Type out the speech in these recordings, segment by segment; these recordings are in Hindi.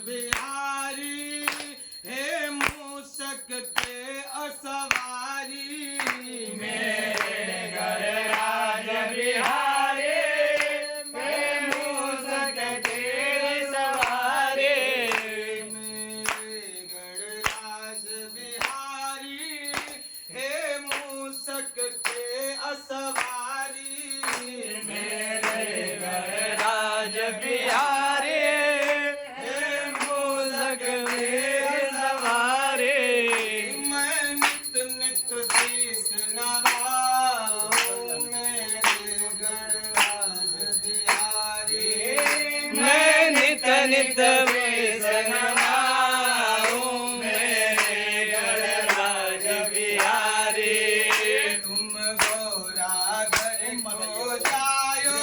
बिहारी हे मूषक के असवारी मेरे गणराज बिहारी मैं मूषक के सवारी मेरे गणराज बिहारी हे मूषक के असवारी मेरे गणराज बिहारी हे मूषक के सवारी मैं नित नित शीस नवाऊं मेरे गणराज बिहारी मैं नित नित नवाऊं मेरे गणराज बिहारी तुम गौरा घर को जायो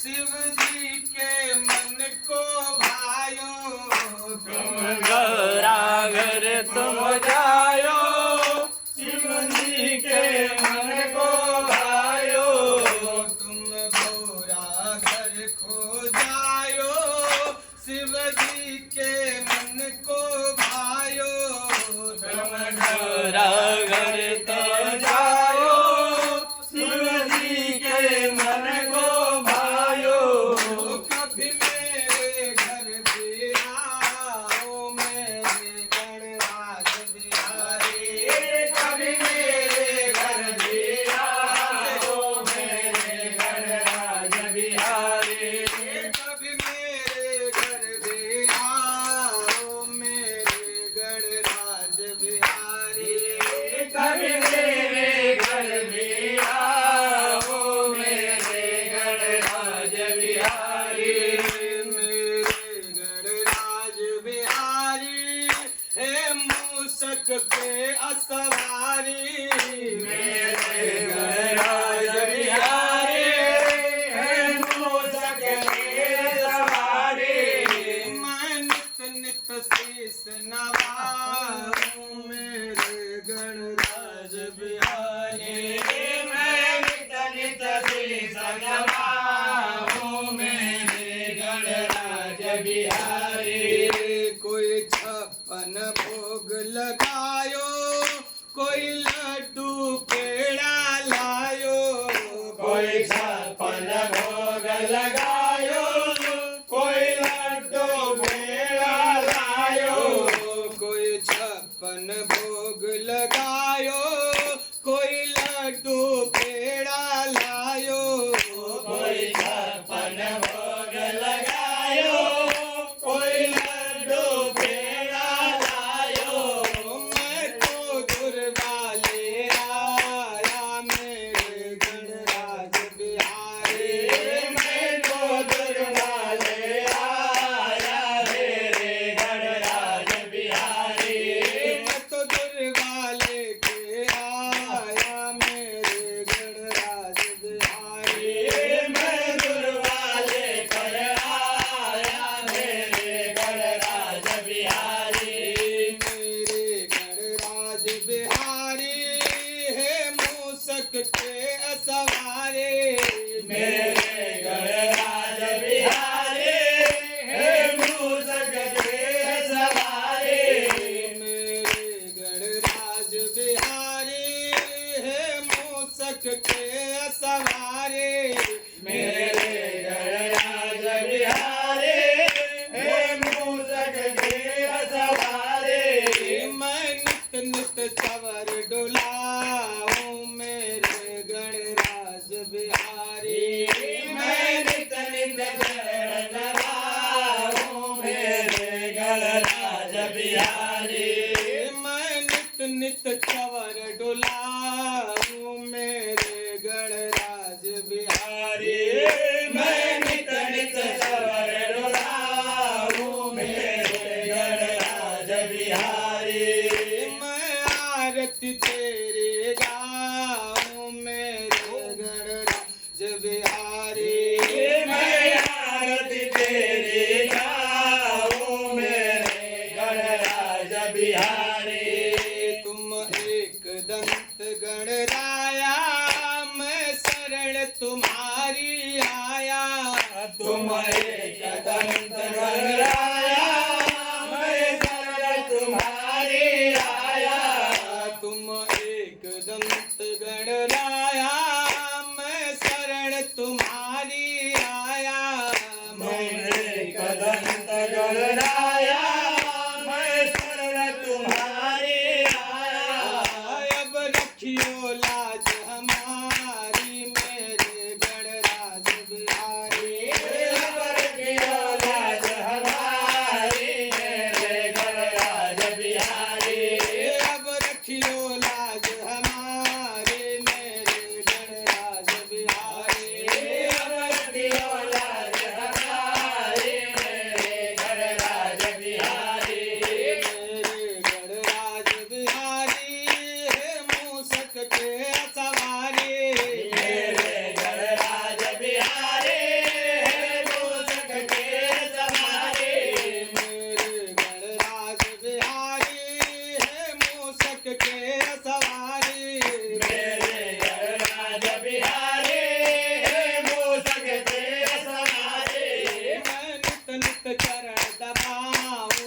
शिव जी के मन को भायो तुम गौरा घर तुम जायो शिव जी के मन को भायो तुम गौरा घर को जायो शिव जी के मन को भायो तुम गौरा घर तो जायो शिव जी के मन को भायो कभी मेरे घर भी आओ मेरे गणराज बिहारी कभी मेरे घर भी आओ मेरे गणराज बिहारी कभी मेरे घर भी आओ मेरे गणराज बिहारी कभी मेरे घर भी आओ मेरे गणराज बिहारी मेरे गणराज बिहारी हे मूषक के असवारी मेरे गणराज बिहारी हे मूषक के सवारी मैं नित नित शीस नवाऊं मेरे गणराज बिहारी मैं नित नित शीस नवाऊं मेरे गणराज बिहारी कोई छप्पन भोग लगायो कोई लड्डू पेड़ा लायो कोई छप्पन भोग लगायो कोई लड्डू पेड़ा लायो कोई छप्पन भोग लगायो कोई लड्डू पेड़ा लायो कोई छप्पन भोग लगायो कोई लड्डू पेड़ा लायो मैं तो दुर्वाले आया मेरे गणराज बिहारी मैं तो दुर्वाले आया मेरे गणराज बिहारी मैं तो दुर्वाले के आया मेरे गणराज बिहारी मैं दुर्वाले कर आया मेरे गणराज बिहारी मेरे गणराज बिहारी हे मूषक के असवारे मेरे गणराज बिहारी हे मूषक के सवारी मेरे गणराज बिहारी हे मूषक के असवारे मेरे गणराज बिहारी हे मूषक के सवारी मैं नित नित चवर डुलाऊं मेरे गणराज बिहारी मैं नित नित लगाऊं मेरे गणराज बिहारी मैं नित नित चवर डुलाऊं मेरे गणराज बिहारी मैं नित नित सवर डुलाऊं मेरे गणराज बिहारी मैं आरती तेरी गाऊं मेरे गणराज बिहारी मैं आरती तेरी गाऊं मेरे गणराज बिहारी तुम एक गणराया मैं शरण तुम्हारी आया। अब रखियो लाज हमारी मेरे गणराज बिहारी। अब रखियो लाज हमारी मेरे गणराज बिहारी। अब रखियो लाज हमारे मेरे गणराज बिहारी। अब रखियो लाज हमारी मेरे गणराज बिहारी। मेरे गणराज बिहारी है मूसक के सवारी। मेरे गणराज बिहारी है मूसक के सवारी। मेरे गणराज बिहारी है मूसक के सवारी। मेरे गणराज बिहारी है मूसक के सवारी। मैं नित नित चरण दबाऊं